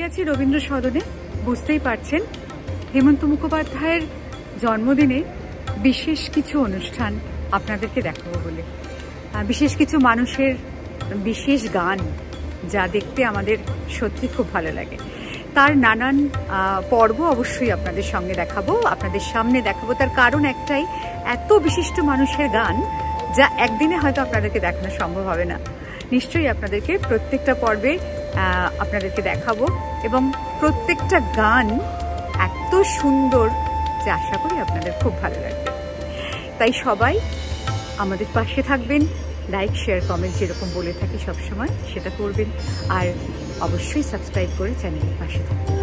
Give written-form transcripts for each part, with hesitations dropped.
গেছি রবীন্দ্র সদনে। বুঝতেই পারছেন হেমন্ত মুখোপাধ্যায়ের জন্মদিনে বিশেষ কিছু অনুষ্ঠান আপনাদেরকে দেখাবো বলে, বিশেষ কিছু মানুষের বিশেষ গান যা দেখতে আমাদের সত্যি খুব ভালো লাগে। তার নানান পর্ব অবশ্যই আপনাদের সঙ্গে দেখাবো, আপনাদের সামনে দেখাবো। তার কারণ একটাই, এত বিশিষ্ট মানুষের গান যা একদিনে হয়তো আপনাদেরকে দেখানো সম্ভব হবে না। নিশ্চয়ই আপনাদেরকে প্রত্যেকটা পর্বে আপনাদেরকে দেখাবো এবং প্রত্যেকটা গান এত সুন্দর যে আশা করি আপনাদের খুব ভালো লাগবে। তাই সবাই আমাদের পাশে থাকবেন, লাইক শেয়ার কমেন্ট যেরকম বলে থাকি সবসময় সেটা করবেন, আর অবশ্যই সাবস্ক্রাইব করে চ্যানেলের পাশে থাকবেন।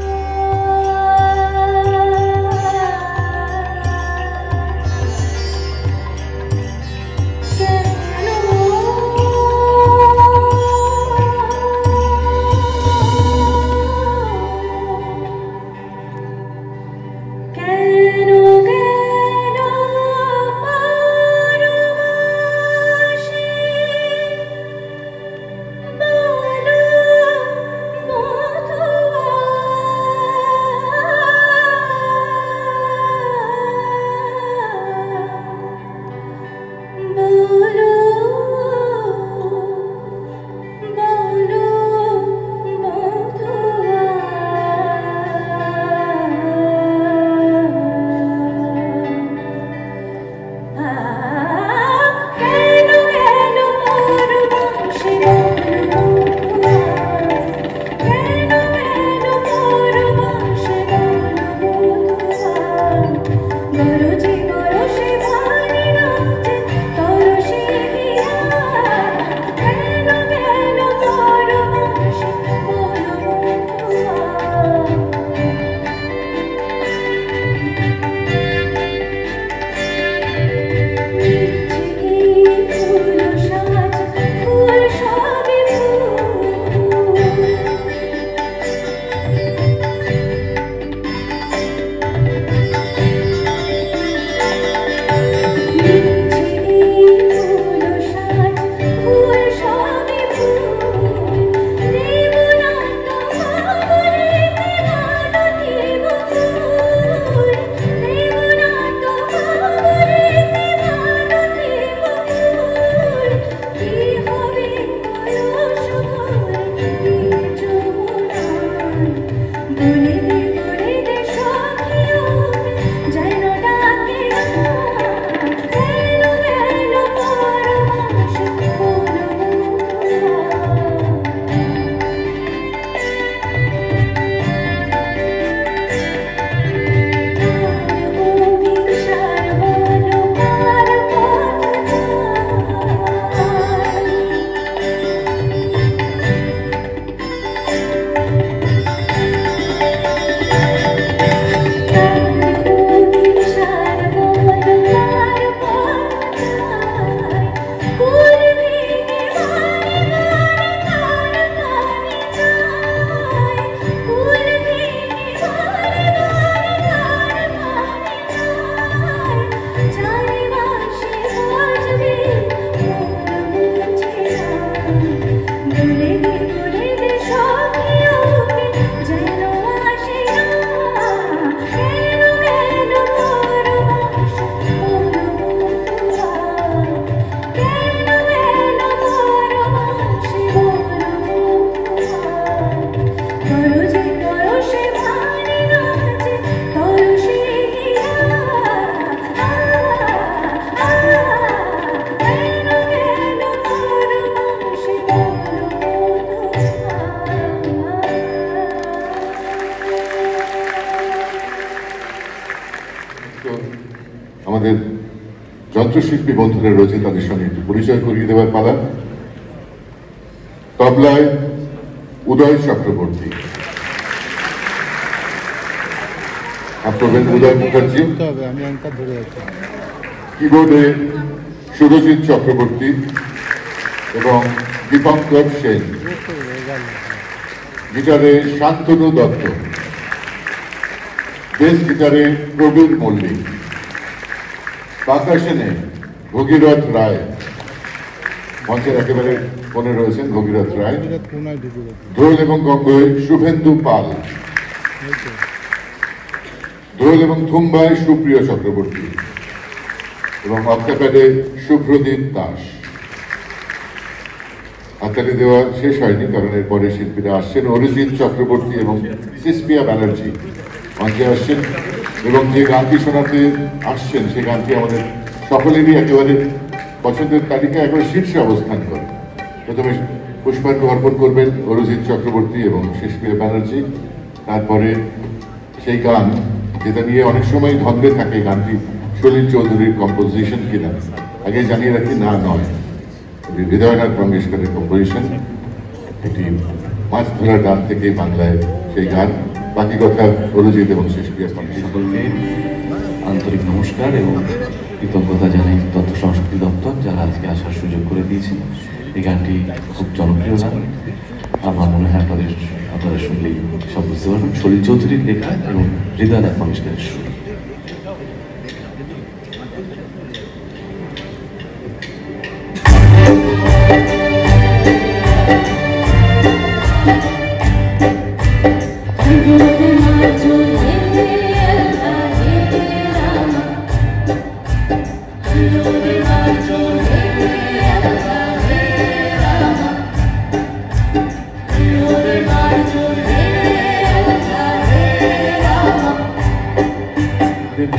আমাদের যন্ত্রশিল্পী বন্ধুরা রয়েছে, তাদের সঙ্গে একটু পরিচয় করিয়ে দেওয়ার পালা। তবলায় উদয় চক্রবর্তী, উদয় মুখার্জি, কিবোর্ডে সুরজিৎ চক্রবর্তী এবং দীপঙ্কর সেন, গিটারে শান্তনু দত্ত, বেস গিটারে প্রবীর মল্লিক, পারকাশনে ভগীরথ রায়, মঞ্চের একেবারে কোণে রয়েছেন ভগীরথ রায়, ঢোল এবং গঙ্গোয় শুভেন্দু পাল, ঢোল এবং থুম্বায় সুপ্রিয় চক্রবর্তী এবং অক্টাপ্যাডে শুভ্রদীপ দাস। হাততালি দেওয়া শেষ হয়নি, কারণ এরপরে শিল্পীরা আসছেন। অরিজিৎ চক্রবর্তী এবং সিসপিয়া ব্যানার্জি মঞ্চে আসছেন এবং যে গানটি শোনাতে আসছেন সে গানটি আমাদের সকলেরই একেবারে পছন্দের তালিকায় একেবারে শীর্ষে অবস্থান করে। প্রথমে পুষ্পার্ঘ অর্পণ করবেন অরিজিৎ চক্রবর্তী এবং সিসপিয়া ব্যানার্জি। তারপরে সেই গান যেটা নিয়ে অনেক সময় ধন্দে থাকে, গানটি সলিল চৌধুরীর কম্পোজিশন কিনা, আগে জানিয়ে রাখি না নয়, হৃদয়নাথ মঙ্গেশকরের কম্পোজিশন। একটি মাছ ধরার গান থেকে বাংলায় সেই গান। বাকি কথা অরিজিৎ এবং সিসপিয়া। সকলকে আন্তরিক নমস্কার এবং কৃতজ্ঞতা জানাই তথ্য সংস্কৃতি দপ্তর, যারা আজকে আসার সুযোগ করে দিয়েছেন। এই গানটি খুব জনপ্রিয় গান, আমার মনে হয় আপনারা শুনলেই সব বুঝতে পারবেন। সলিল চৌধুরীর লেখা এবং হৃদয়নাথ মঙ্গেশকরের সুর।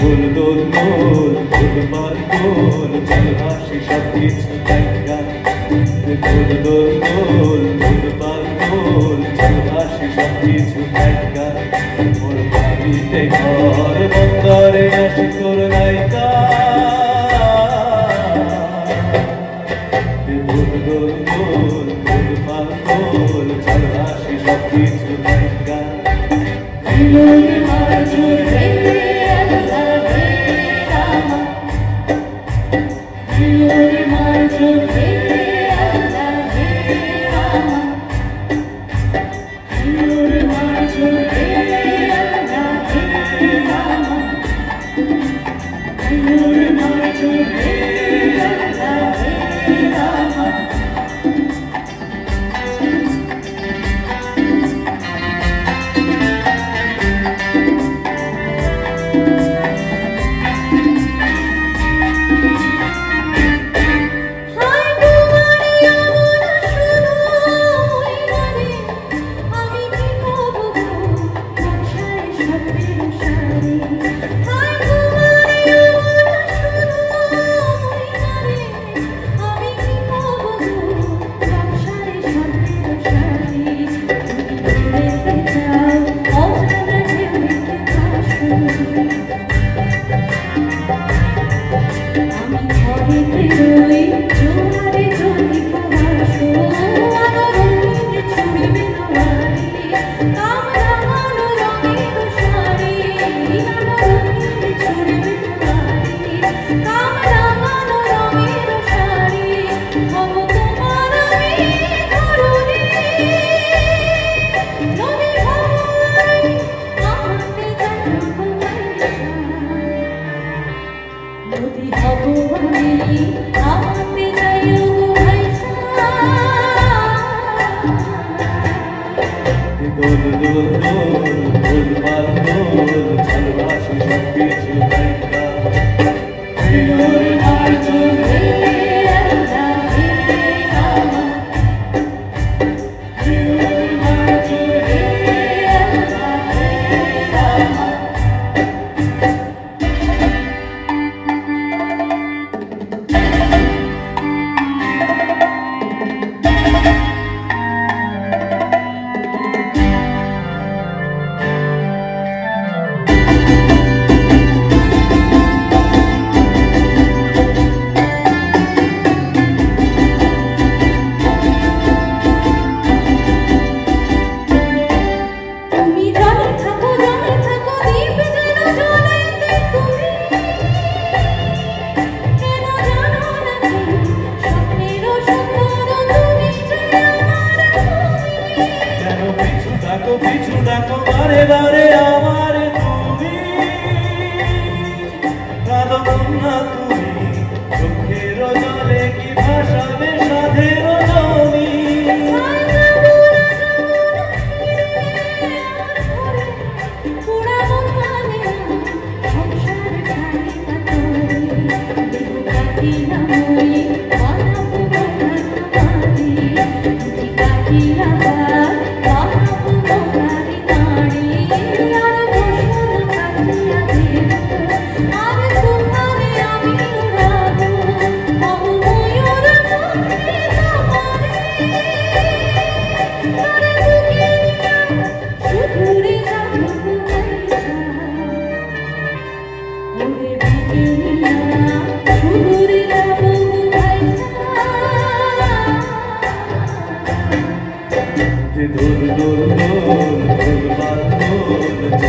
দোল দোল দোল দোল পাল দোল চল হাসি সব কিছু দেখা। দোল দোল দোল দোল পাল দোল চল হাসি সব কিছু দেখা। মোর বাড়িতে ঘর বন্দরে আসি তোর নায়িকা। দোল দোল দোল দোল পাল দোল চল হাসি সব কিছু দেখা।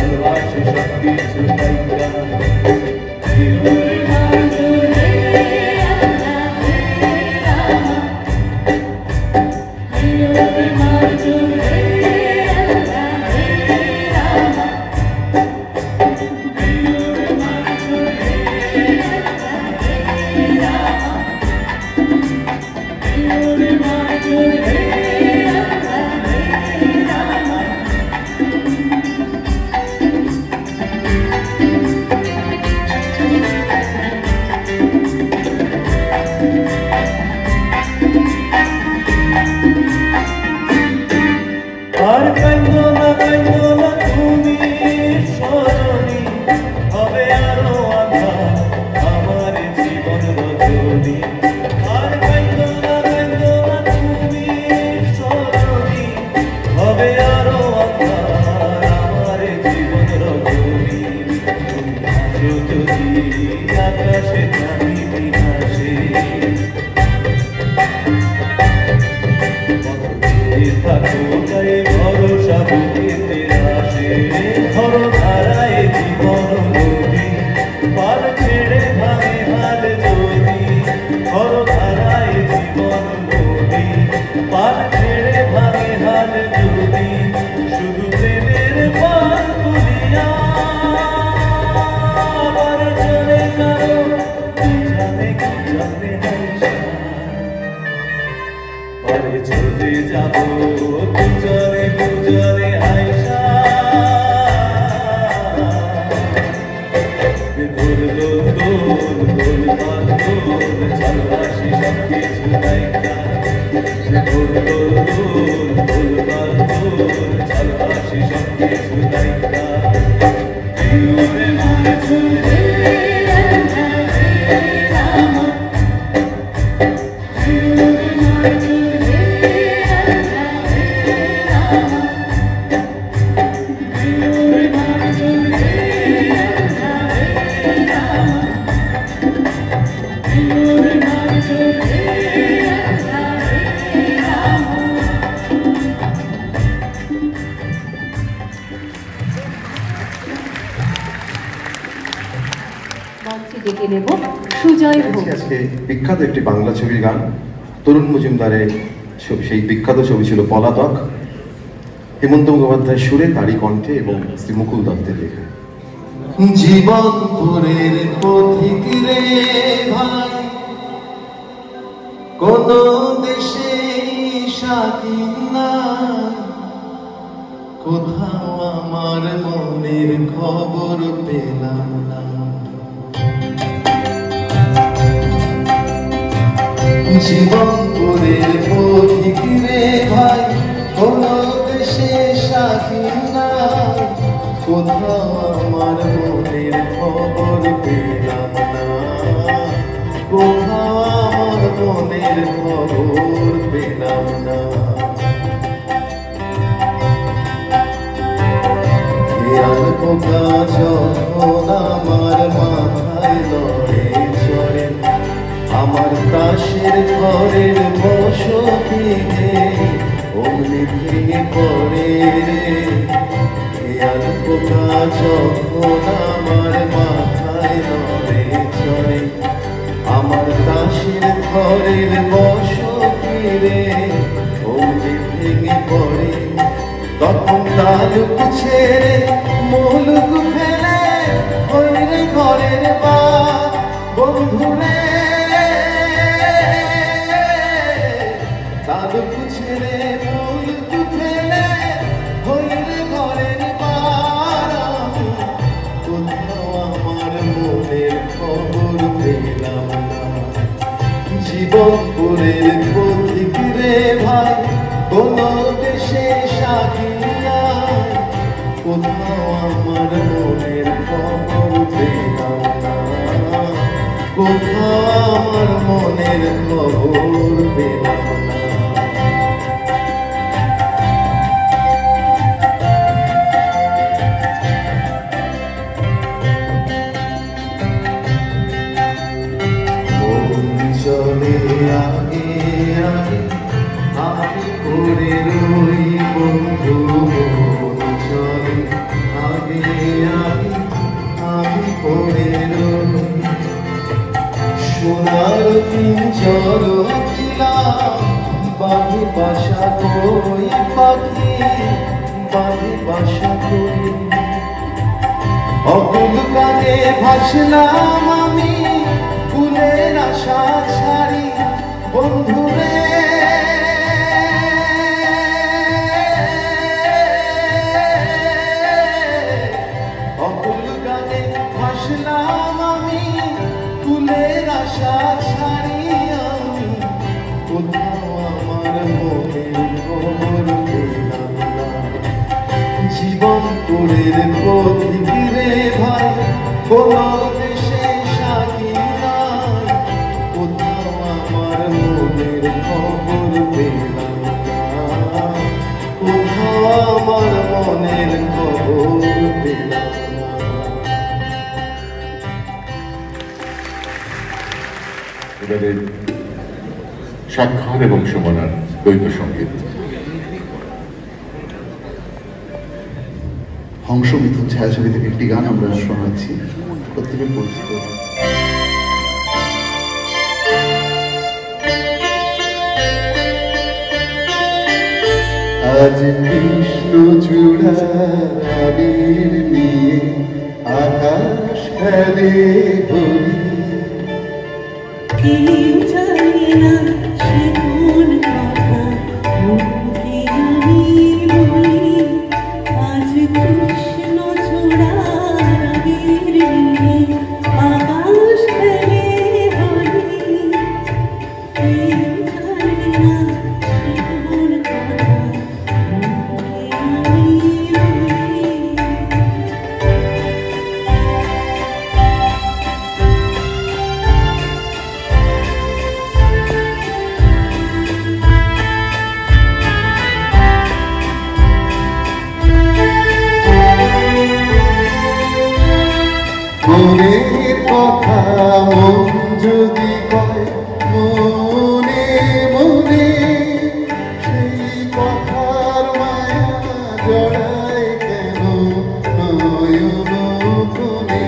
ভালোবাসি সবকিছু তাইকা আর কাইন্দো না তুমি সরণি হবে আরো আন্ধার আমার জীবন রজনী আর কাইন্দো না তুমি সরণি হবে আরো আন্ধার আমার জীবন রজনী যদি আকাশে জানি বিনাশে থাকো তাই ভরসা বুকেতে আসে ধরো ধারায় জীবন নদী পার ছেড়ে ভাঙে হাল যদি ধরো ধারায় জীবন নদী পার ছেড়ে ভাঙে হাল যদি শুধু প্রেমের পান তুলিয়া আবার চলে যাও জানে পারে চলে যাবো দুজনে আয়সা দোল দোল দোল দোল পাল দোল ভালোবাসি সবকিছু তাইকা দোল দোল দোল দোল পাল দোল ভালোবাসি সবকিছু তাইকা ওরে মনে চলে আজকে বিখ্যাত একটি বাংলা ছবির গান তরুণ মজুমদারের সেই বিখ্যাত ছবি ছিল পলাতক হেমন্ত মুখোপাধ্যায় সুরে তারই কণ্ঠে এবং শ্রী মুকুল দত্তের লেখা জীবনপুরের পথিক রে ভাই কোন দেশে স্বাধীন না কোথাও আমার মনের খবর পেলাম না জীবনপুরের পথিক রে ভাই কোন দেশে স্বাধীন না কোথাও আমার মনের খবর পেলাম না কোথাও আমার মনের খবর পেলাম না খেয়াল পোকা যখন আমার মাথায় লড়ে চড়ে আমার কাশের ঘরের বসতিতে অমনি ভেঙে পড়ে রে খেয়াল পোকা যখন আমার মাথায় নড়ে চড়ে আমার কাশের ঘরের বসতিরে অমনি ভেঙে পড়ে তখন তালুক ছেড়ে মুলুক ফেলে ওই ঘরের বা বন্ধুরে তালুক ছেড়ে মুলুক ফেলে ওই ঘরের বার কোথাও আমার মনের খবর পেলাম না জীবনপুরের পথিক রে ভাই কোন দেশে স্বাধীন না কোথাও আমার মনের খবর পেলাম না কোথাও আমার মনের খবর পেলাম না চলে আগে আগে আমি করে রই বন্ধু চলে আগে আমি পড়ে রই সোনার পিঞ্জর দিলাম বাঁধে বাসা কই পাখি বাঁধে বাসা কই অকুল গানে ভাসলাম আমি ফুলের আশা ছাড়ি বন্ধুরে অকুল গানে ভাসলাম আমি ফুলের আশা ছাড়ি আমি কোথাও আমার মনের খবর পেলাম না জীবন তোরের প্রতিরে ভাই কোনো দেশে সাথী নাই কোথাও আমার মনের খবর পেলাম না কোথাও আমার মনের খবর পেলাম না। এবারে স্বাক্ষর এবং সুমনার দ্বৈত সঙ্গীত। হংস মিথুন ছায়াছবি থেকে একটি গান আমরা শোনাচ্ছি, প্রত্যেকের পরিচিত। আজ কৃষ্ণ চূড়া আবির নিয়ে আকাশ খেলে হরি মনের কথা মন যদি কয় মনে মনে সেই কথার মায়া জড়ায় কেন নয়ন কোণে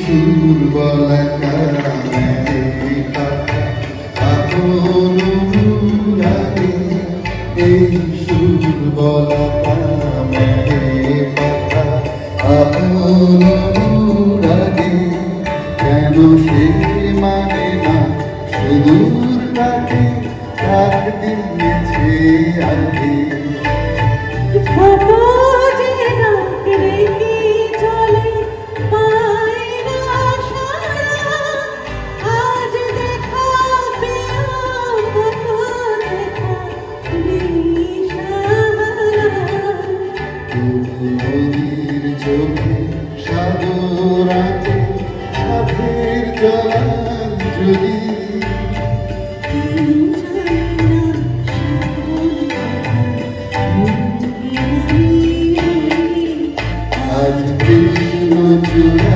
সুর বলা কানে কথা আপন লাগে এই সুর বলা কানে কথা আপন লাগে কেন সে মানে না সুদূর কাছে ডাক দিয়েছে আগে নদীর চোখে সাগর আছে সাথের জলাঞ্জলি আজ কৃষ্ণ চূড়া